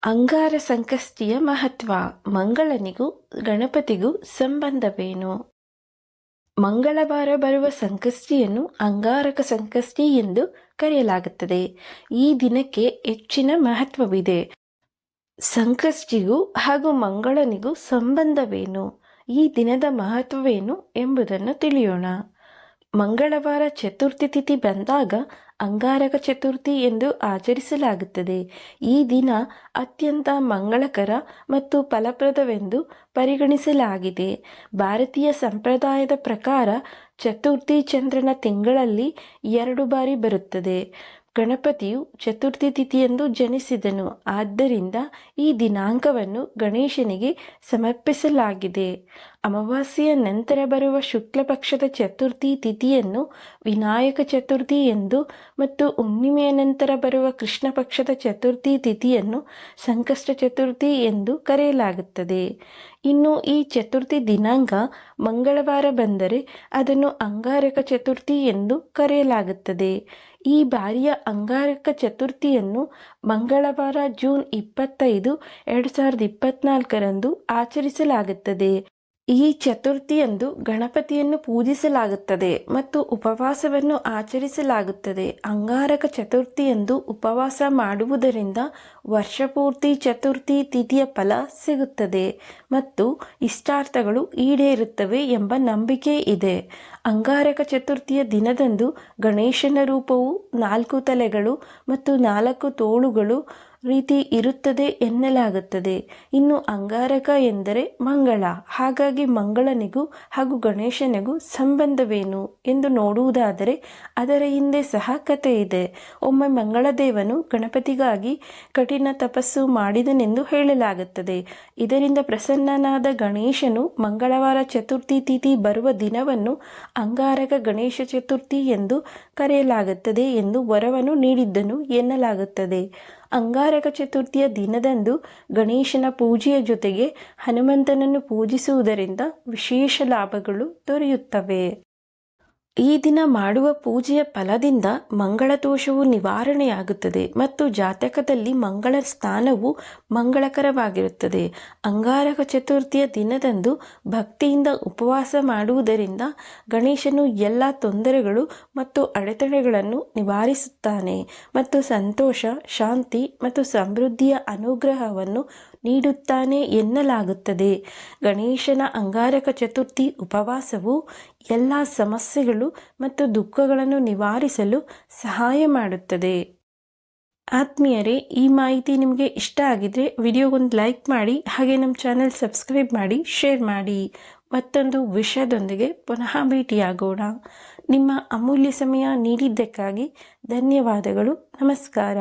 ಅಂಗಾರ ಸಂಕಷ್ಟಿಯ ಮಹತ್ವ. ಮಂಗಳನಿಗೂ ಗಣಪತಿಗೂ ಸಂಬಂಧವೇನು? ಮಂಗಳವಾರ ಬರುವ ಸಂಕಷ್ಟಿಯನ್ನು ಅಂಗಾರಕ ಸಂಕಷ್ಟಿ ಎಂದು ಕರೆಯಲಾಗುತ್ತದೆ. ಈ ದಿನಕ್ಕೆ ಹೆಚ್ಚಿನ ಮಹತ್ವವಿದೆ. ಸಂಕಷ್ಟಿಗೂ ಹಾಗೂ ಮಂಗಳನಿಗೂ ಸಂಬಂಧವೇನು? ಈ ದಿನದ ಮಹತ್ವವೇನು ಎಂಬುದನ್ನು ತಿಳಿಯೋಣ. ಮಂಗಳವಾರ ಚತುರ್ಥಿ ತಿಥಿ ಬಂದಾಗ ಅಂಗಾರಕ ಚತುರ್ಥಿ ಎಂದು ಆಚರಿಸಲಾಗುತ್ತದೆ. ಈ ದಿನ ಅತ್ಯಂತ ಮಂಗಳಕರ ಮತ್ತು ಫಲಪ್ರದವೆಂದು ಪರಿಗಣಿಸಲಾಗಿದೆ. ಭಾರತೀಯ ಸಂಪ್ರದಾಯದ ಪ್ರಕಾರ ಚತುರ್ಥಿ ಚಂದ್ರನ ತಿಂಗಳಲ್ಲಿ 2 ಬಾರಿ ಬರುತ್ತದೆ. ಗಣಪತಿಯು ಚತುರ್ಥಿ ತಿಥಿಯಂದು ಜನಿಸಿದನು. ಆದ್ದರಿಂದ ಈ ದಿನಾಂಕವನ್ನು ಗಣೇಶನಿಗೆ ಸಮರ್ಪಿಸಲಾಗಿದೆ. ಅಮಾವಾಸ್ಯೆಯ ನಂತರ ಬರುವ ಶುಕ್ಲ ಪಕ್ಷದ ಚತುರ್ಥಿ ತಿಥಿಯನ್ನು ವಿನಾಯಕ ಚತುರ್ಥಿ ಎಂದು ಮತ್ತು ಹುಣ್ಣಿಮೆಯ ನಂತರ ಬರುವ ಕೃಷ್ಣ ಪಕ್ಷದ ಚತುರ್ಥಿ ತಿಥಿಯನ್ನು ಸಂಕಷ್ಟ ಚತುರ್ಥಿ ಎಂದು ಕರೆಯಲಾಗುತ್ತದೆ. ಇನ್ನು ಈ ಚತುರ್ಥಿ ದಿನಾಂಕ ಮಂಗಳವಾರ ಬಂದರೆ ಅದನ್ನು ಅಂಗಾರಕ ಚತುರ್ಥಿ ಎಂದು ಕರೆಯಲಾಗುತ್ತದೆ. ಈ ಬಾರಿಯ ಅಂಗಾರಕ ಚತುರ್ಥಿಯನ್ನು ಮಂಗಳವಾರ ಜೂನ್ 25, 2024ರಂದು ಆಚರಿಸಲಾಗುತ್ತದೆ. ಈ ಚತುರ್ಥಿಯಂದು ಗಣಪತಿಯನ್ನು ಪೂಜಿಸಲಾಗುತ್ತದೆ ಮತ್ತು ಉಪವಾಸವನ್ನು ಆಚರಿಸಲಾಗುತ್ತದೆ. ಅಂಗಾರಕ ಚತುರ್ಥಿಯಂದು ಉಪವಾಸ ಮಾಡುವುದರಿಂದ ವರ್ಷಪೂರ್ತಿ ಚತುರ್ಥಿ ತಿಥಿಯ ಫಲ ಸಿಗುತ್ತದೆ ಮತ್ತು ಇಷ್ಟಾರ್ಥಗಳು ಈಡೇರುತ್ತವೆ ಎಂಬ ನಂಬಿಕೆ ಇದೆ. ಅಂಗಾರಕ ಚತುರ್ಥಿಯ ದಿನದಂದು ಗಣೇಶನ ರೂಪವು 4 ತಲೆಗಳು ಮತ್ತು 4 ತೋಳುಗಳು ರೀತಿ ಇರುತ್ತದೆ ಎನ್ನಲಾಗುತ್ತದೆ. ಇನ್ನು ಅಂಗಾರಕ ಎಂದರೆ ಮಂಗಳ. ಹಾಗಾಗಿ ಮಂಗಳನಿಗೂ ಹಾಗೂ ಗಣೇಶನಿಗೂ ಸಂಬಂಧವೇನು ಎಂದು ನೋಡುವುದಾದರೆ ಅದರ ಹಿಂದೆ ಸಹ ಕಥೆ ಇದೆ. ಒಮ್ಮೆ ಮಂಗಳದೇವನು ಗಣಪತಿಗಾಗಿ ಕಠಿಣ ತಪಸ್ಸು ಮಾಡಿದನೆಂದು ಹೇಳಲಾಗುತ್ತದೆ. ಇದರಿಂದ ಪ್ರಸನ್ನನಾದ ಗಣೇಶನು ಮಂಗಳವಾರ ಚತುರ್ಥಿ ತಿಥಿ ಬರುವ ದಿನವನ್ನು ಅಂಗಾರಕ ಗಣೇಶ ಚತುರ್ಥಿ ಎಂದು ಕರೆಯಲಾಗುತ್ತದೆ ಎಂದು ವರವನ್ನು ನೀಡಿದ್ದನು ಎನ್ನಲಾಗುತ್ತದೆ. ಅಂಗಾರಕ ಚತುರ್ಥಿಯ ದಿನದಂದು ಗಣೇಶನ ಪೂಜೆಯ ಜೊತೆಗೆ ಹನುಮಂತನನ್ನು ಪೂಜಿಸುವುದರಿಂದ ವಿಶೇಷ ಲಾಭಗಳು ದೊರೆಯುತ್ತವೆ. ಈ ದಿನ ಮಾಡುವ ಪೂಜೆಯ ಫಲದಿಂದ ಮಂಗಳ ದೋಷವು ನಿವಾರಣೆಯಾಗುತ್ತದೆ ಮತ್ತು ಜಾತಕದಲ್ಲಿ ಮಂಗಳ ಸ್ಥಾನವು ಮಂಗಳಕರವಾಗಿರುತ್ತದೆ. ಅಂಗಾರಕ ಚತುರ್ಥಿಯ ದಿನದಂದು ಭಕ್ತಿಯಿಂದ ಉಪವಾಸ ಮಾಡುವುದರಿಂದ ಗಣೇಶನು ಎಲ್ಲ ತೊಂದರೆಗಳು ಮತ್ತು ಅಡೆತಡೆಗಳನ್ನು ನಿವಾರಿಸುತ್ತಾನೆ ಮತ್ತು ಸಂತೋಷ, ಶಾಂತಿ ಮತ್ತು ಸಮೃದ್ಧಿಯ ಅನುಗ್ರಹವನ್ನು ನೀಡುತ್ತಾನೆ ಎನ್ನಲಾಗುತ್ತದೆ. ಗಣೇಶನ ಅಂಗಾರಕ ಚತುರ್ಥಿ ಉಪವಾಸವು ಎಲ್ಲ ಸಮಸ್ಯೆಗಳು ಮತ್ತು ದುಃಖಗಳನ್ನು ನಿವಾರಿಸಲು ಸಹಾಯ ಮಾಡುತ್ತದೆ. ಆತ್ಮೀಯರೇ, ಈ ಮಾಹಿತಿ ನಿಮಗೆ ಇಷ್ಟ ಆಗಿದ್ರೆ ವಿಡಿಯೋಗೊಂದು ಲೈಕ್ ಮಾಡಿ, ಹಾಗೆ ನಮ್ಮ ಚಾನೆಲ್ ಸಬ್ಸ್ಕ್ರೈಬ್ ಮಾಡಿ, ಶೇರ್ ಮಾಡಿ. ಮತ್ತೊಂದು ವಿಷಯದೊಂದಿಗೆ ಪುನಃ ಭೇಟಿಯಾಗೋಣ. ನಿಮ್ಮ ಅಮೂಲ್ಯ ಸಮಯ ನೀಡಿದ್ದಕ್ಕಾಗಿ ಧನ್ಯವಾದಗಳು. ನಮಸ್ಕಾರ.